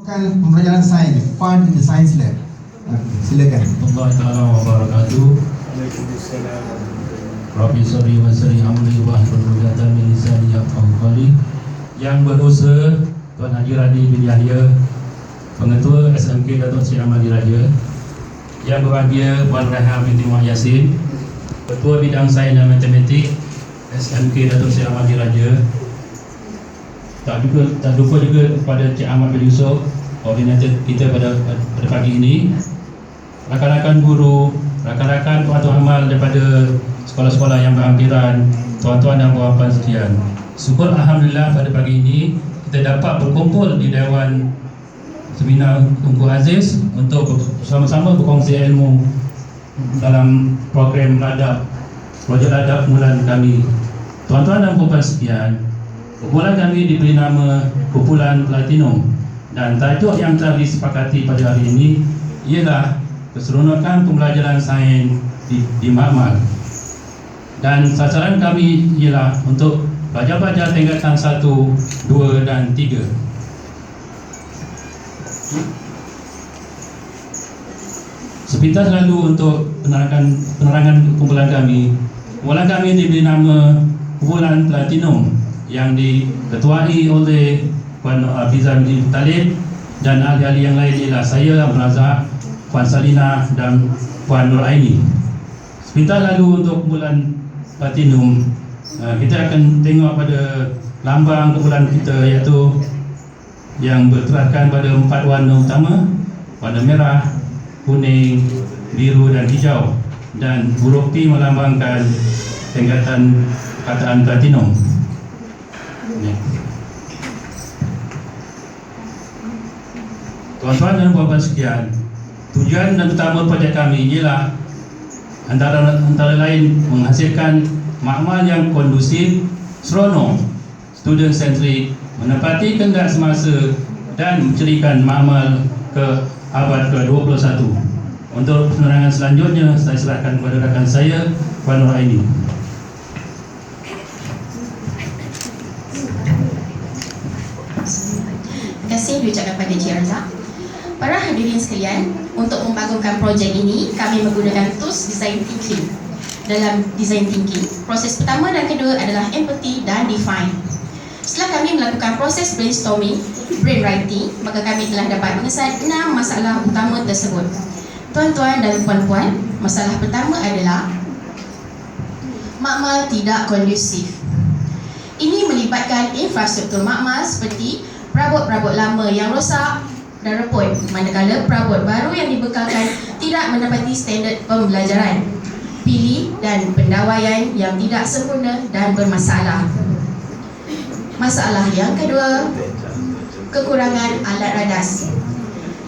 Pembelajaran sains, fun in the science lab. Silakan. Allah Ta'ala wa barakatuh. Rabbi sholli wa sallim amri wa hlul 'uqdatam min lisani yafqahu qawli. Yang berusaha Tuan Haji Radi bin Yahya, Pengetua SMK Datuk Seri Ahmad Diraja. Yang berbahagia Puan Raihan binti Muhammad Yasin, Ketua Bidang Sains dan Matematik SMK Datuk Seri Ahmad Diraja. Tak lupa juga kepada Cik Ahmad bin Yusof, koordinator kita pada pagi ini, rakan-rakan guru, rakan-rakan tuan-tuan amal daripada sekolah-sekolah yang berhampiran, tuan-tuan dan puan-puan sekalian. Syukur Alhamdulillah pada pagi ini kita dapat berkumpul di Dewan Seminar Tunku Aziz untuk bersama-sama berkongsi ilmu dalam program projek ladap bulan kami. Tuan-tuan dan puan-puan sekalian, kumpulan kami diberi nama Kumpulan Platinum, dan tajuk yang telah disepakati pada hari ini ialah keseronokan pembelajaran sains di makmal. Dan sasaran kami ialah untuk pelajar-pelajar tingkatan 1, 2 dan 3. Sepintas lalu untuk penerangan kumpulan kami. Kumpulan kami diberi nama Kumpulan Platinum yang diketuai oleh Puan Hafizah binti Talib dan ahli-ahli yang lain ialah saya, Abdul Razak, Puan Salina dan Puan Nur Aini. Sepintas lalu untuk kumpulan Platinum, kita akan tengok pada lambang kumpulan kita, iaitu yang berteraskan pada 4 warna utama, warna merah, kuning, biru dan hijau, dan huruf P melambangkan tingkatan kataan Platinum. Tuan-tuan dan puan-puan sekalian, tujuan dan utama projek kami ialah antara lain menghasilkan makmal yang kondusif, seronok, student centric, menepati kehendak semasa dan mencerikan makmal ke abad ke-21. Untuk penerangan selanjutnya saya serahkan kepada rakan saya, Puan Nur Aini. Terima kasih diucapkan pada Cik Razak. Para hadirin sekalian, untuk membangunkan projek ini, kami menggunakan tools design thinking. Dalam design thinking, proses pertama dan kedua adalah empathy dan define. Setelah kami melakukan proses brainstorming, brainwriting, maka kami telah dapat mengesan 6 masalah utama tersebut. Tuan-tuan dan puan-puan, masalah pertama adalah makmal tidak kondusif. Ini melibatkan infrastruktur makmal seperti perabot-perabot lama yang rosak dan reput, manakala perabot baru yang dibekalkan tidak menepati standard pembelajaran, pilih dan pendawaian yang tidak sempurna dan bermasalah. Masalah yang kedua, kekurangan alat radas.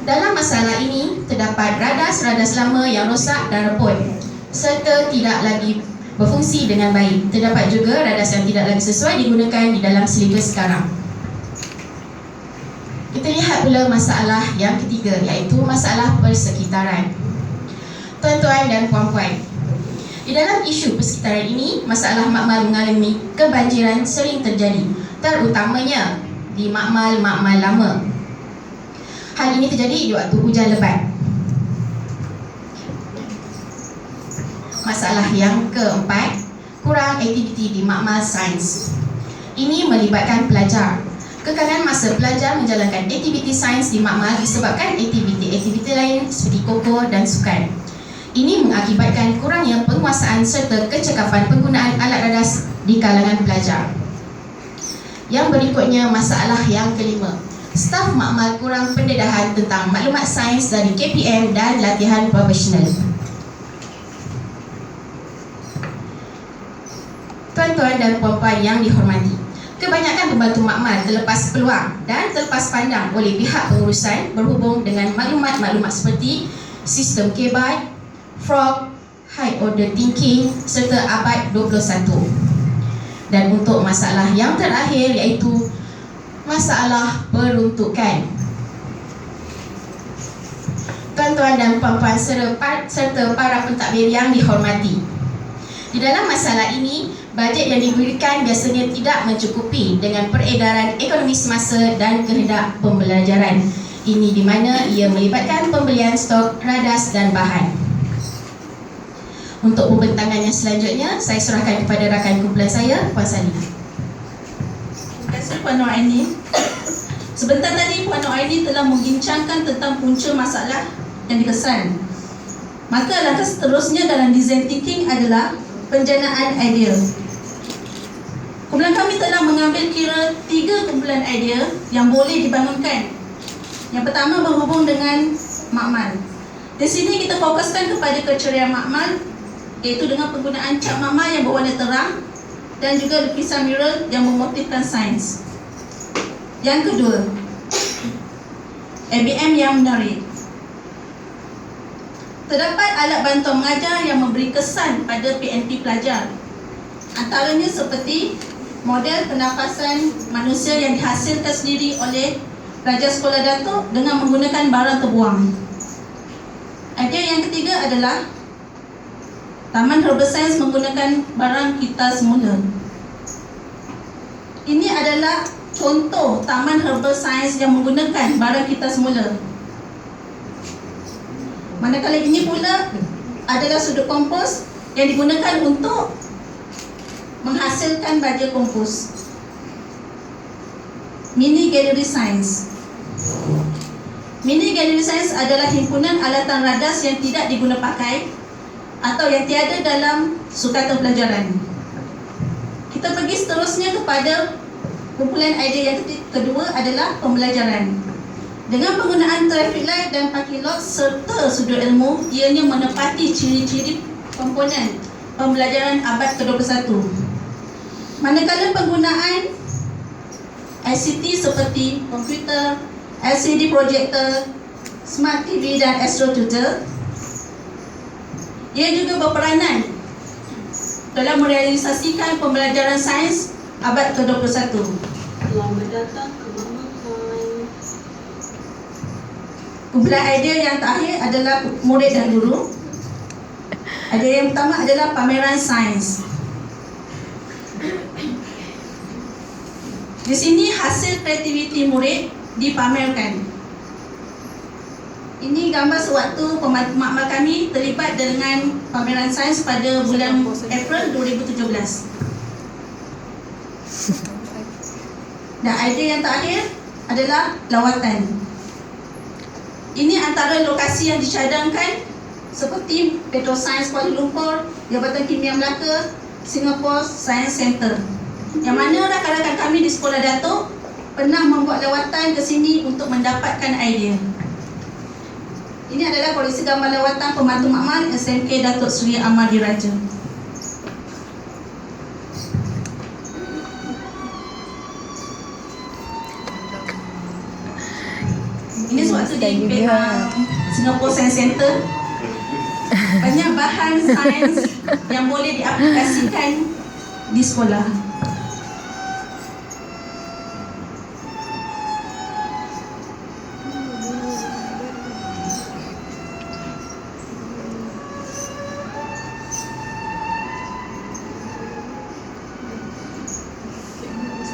Dalam masalah ini terdapat radas-radas lama yang rosak dan reput serta tidak lagi berfungsi dengan baik. Terdapat juga radas yang tidak lagi sesuai digunakan di dalam silibus sekarang. Kita lihat pula masalah yang ketiga, iaitu masalah persekitaran. Tuan-tuan dan puan-puan, di dalam isu persekitaran ini, masalah makmal mengalami kebanjiran sering terjadi, terutamanya di makmal-makmal lama. Hal ini terjadi di waktu hujan lebat. Masalah yang keempat, kurang aktiviti di makmal sains. Ini melibatkan pelajar. Kekalan masa pelajar menjalankan aktiviti sains di makmal disebabkan aktiviti-aktiviti lain seperti koko dan sukan. Ini mengakibatkan kurangnya penguasaan serta kecekapan penggunaan alat radas di kalangan pelajar. Yang berikutnya, masalah yang kelima, staf makmal kurang pendedahan tentang maklumat sains dari KPM dan latihan profesional. Tuan-tuan dan puan-puan yang dihormati, kebanyakan pembantu makmal terlepas peluang dan terlepas pandang oleh pihak pengurusan berhubung dengan maklumat-maklumat seperti sistem K-byte, frog, high order thinking serta abad 21. Dan untuk masalah yang terakhir, iaitu masalah peruntukan. Tuan-tuan dan puan-puan serta para pentadbir yang dihormati, di dalam masalah ini, bajet yang diberikan biasanya tidak mencukupi dengan peredaran ekonomi semasa dan kehendak pembelajaran. Ini di mana ia melibatkan pembelian stok radas dan bahan. Untuk pembentangan yang selanjutnya, saya serahkan kepada rakan kumpulan saya, Puan Salina. Terima kasih Puan Nur Aini. Sebentar tadi Puan Nur Aini telah membincangkan tentang punca masalah yang dikesan. Maka langkah seterusnya dalam design thinking adalah penjanaan idea. Kumpulan kami telah mengambil kira 3 kumpulan idea yang boleh dibangunkan. Yang pertama berhubung dengan makmal. Di sini kita fokuskan kepada keceriaan makmal, iaitu dengan penggunaan cat makmal yang berwarna terang dan juga lukisan mural yang memotifkan sains. Yang kedua, ABM yang menarik. Terdapat alat bantuan mengajar yang memberi kesan pada PNP pelajar. Antaranya seperti model pernafasan manusia yang dihasilkan sendiri oleh pelajar sekolah datuk dengan menggunakan barang terbuang. Idea yang ketiga adalah Taman Herbal Science menggunakan barang kita semula. Ini adalah contoh Taman Herbal Science yang menggunakan barang kita semula. Manakala ini pula adalah sudut kompos yang digunakan untuk menghasilkan baja kompos. Mini Gallery Science. Mini Gallery Science adalah himpunan alatan radas yang tidak diguna pakai atau yang tiada dalam sukatan pelajaran. Kita pergi seterusnya kepada kumpulan idea yang kedua adalah pembelajaran. Dengan penggunaan traffic light dan parking lot serta sudut ilmu, ianya menepati ciri-ciri komponen pembelajaran abad ke-21. Manakala penggunaan ICT seperti komputer, LCD projector, smart TV dan AstroTutor, ia juga berperanan dalam merealisasikan pembelajaran sains abad ke-21. Selamat datang ke Mama Point. Kumpulan idea yang terakhir adalah murid dan guru. Idea yang pertama adalah pameran sains. Di sini hasil kreativiti murid dipamerkan. Ini gambar sewaktu makmal kami terlibat dengan pameran sains pada bulan April 2017. Dan idea yang terakhir adalah lawatan. Ini antara lokasi yang dicadangkan seperti Petrosains Kuala Lumpur, Jabatan Kimia Melaka, Singapore Science Center, yang mana rakan-rakan kami di Sekolah Datuk pernah membuat lawatan ke sini untuk mendapatkan idea. Ini adalah koleksi gambar lawatan pembantu makmal SMK Datuk Seri Ahmad Diraja. Ini sewaktu di Singapore Science Center. Banyak bahan sains yang boleh diaplikasikan di sekolah.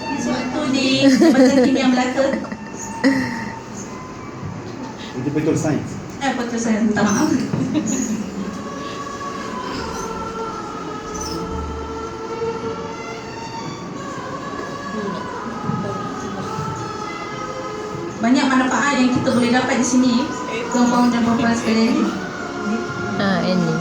Ini sewaktu di Jabatan Kimia Melaka. Itu betul sains. Betul, saya minta maaf. Banyak manfaat yang kita boleh dapat di sini, tuan-tuan dan puan-puan sekalian. Ini.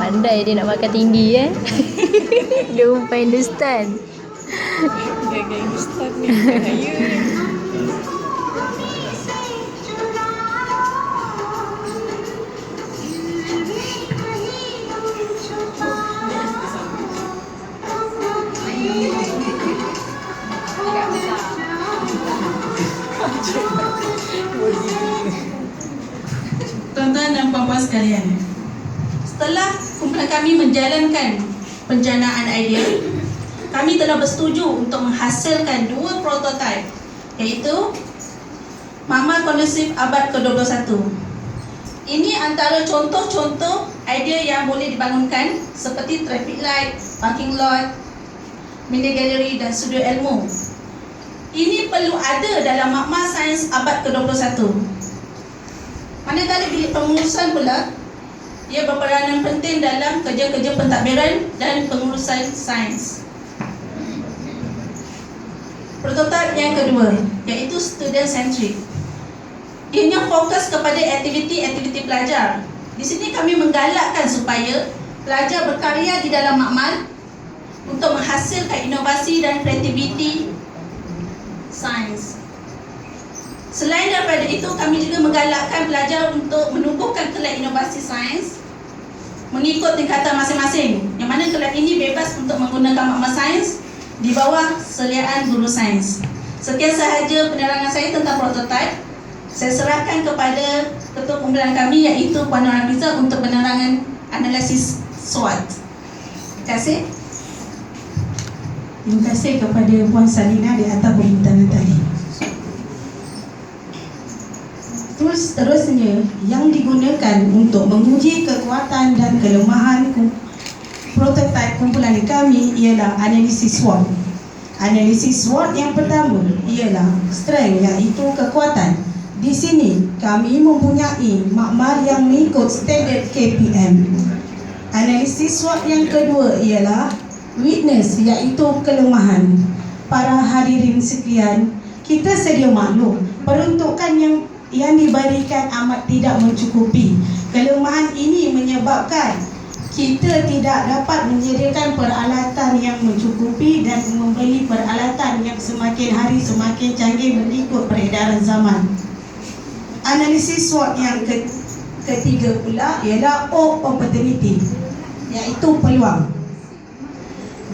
Pandai dia nak makan tinggi Dia umpan Hindustan. Gaya Hindustan ni bahaya. Tuan-tuan dan puan-puan sekalian, setelah kumpulan kami menjalankan penjanaan idea, kami telah bersetuju untuk menghasilkan 2 prototipe, iaitu Rumah Kondusif Abad ke-21. Ini antara contoh-contoh idea yang boleh dibangunkan seperti traffic light, parking lot, media gallery dan studio ilmu. Ini perlu ada dalam makmal sains abad ke-21. Manakala bilik pengurusan pula, ia berperanan penting dalam kerja-kerja pentadbiran dan pengurusan sains. Prototip yang kedua, iaitu student centric. Ianya fokus kepada aktiviti-aktiviti pelajar. Di sini kami menggalakkan supaya pelajar berkarya di dalam makmal untuk menghasilkan inovasi dan kreativiti sains. Selain daripada itu, kami juga menggalakkan pelajar untuk menumbuhkan kelab inovasi sains mengikut tingkatan masing-masing, yang mana kelab ini bebas untuk menggunakan makmal sains di bawah seliaan guru sains. Sekian sahaja penerangan saya tentang prototip. Saya serahkan kepada ketua kumpulan kami, iaitu Puan Nur Hafizah, untuk penerangan analisis SWOT. Terima kasih. Terima kasih kepada Puan Salina di atas pembintangan tadi. Seterusnya, yang digunakan untuk menguji kekuatan dan kelemahan prototip kumpulan kami ialah analisis SWOT. Analisis SWOT yang pertama ialah strength, iaitu kekuatan. Di sini kami mempunyai makmal yang mengikut standard KPM. Analisis SWOT yang kedua ialah weakness, iaitu kelemahan. Para hadirin sekalian, kita sedia maklum peruntukan yang diberikan amat tidak mencukupi. Kelemahan ini menyebabkan kita tidak dapat menyediakan peralatan yang mencukupi dan membeli peralatan yang semakin hari semakin canggih mengikut peredaran zaman. Analisis SWOT yang ketiga pula ialah opportunity, iaitu peluang.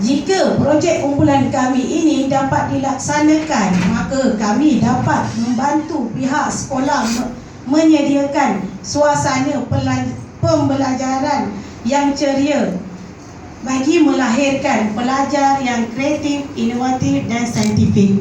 Jika projek kumpulan kami ini dapat dilaksanakan, maka kami dapat membantu pihak sekolah menyediakan suasana pembelajaran yang ceria bagi melahirkan pelajar yang kreatif, inovatif dan saintifik.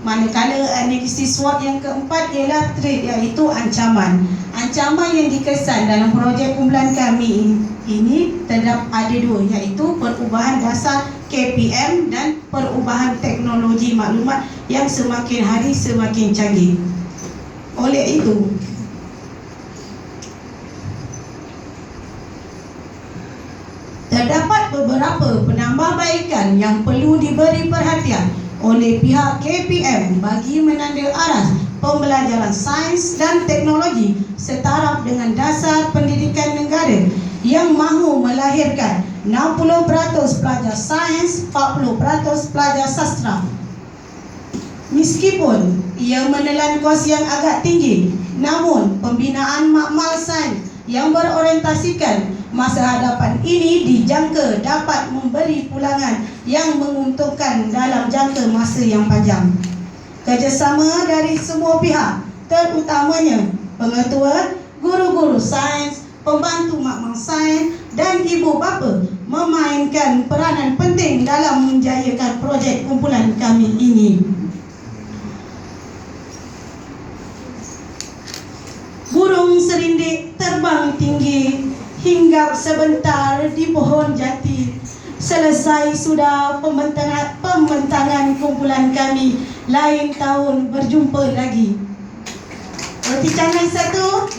Manakala analisis SWOT yang keempat ialah threat, iaitu ancaman. Ancaman yang dikesan dalam projek kumpulan kami ini terdapat ada dua, iaitu perubahan dasar KPM dan perubahan teknologi maklumat yang semakin hari semakin canggih. Oleh itu, terdapat beberapa penambahbaikan yang perlu diberi perhatian oleh pihak KPM bagi menanda arah pembelajaran sains dan teknologi setaraf dengan dasar pendidikan negara yang mahu melahirkan 60% pelajar sains, 40% pelajar sastra. Meskipun ia menelan kos yang agak tinggi, namun pembinaan makmal sains yang berorientasikan masa hadapan ini dijangka dapat memberi pulangan yang menguntungkan dalam jangka masa yang panjang. Kerjasama dari semua pihak, terutamanya pengetua, guru-guru sains, pembantu makmal sains dan ibu bapa memainkan peranan penting dalam menjayakan projek kumpulan kami ini. Burung serindik terbang tinggi, hinggap sebentar di pohon jati. Selesai sudah pembentangan kumpulan kami. Lain tahun berjumpa lagi. Roti canai satu,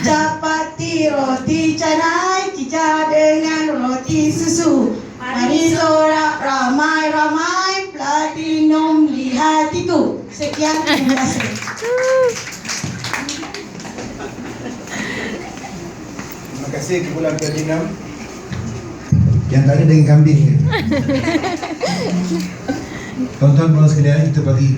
capati roti canai, cica dengan roti susu. Mari sorak ramai-ramai, platinum di hatiku. Sekian, terima kasih. Terima kasih kumpulan Platinum. Yang tadi dengan kambing. Tuan-tuan, sekalian, kita bagi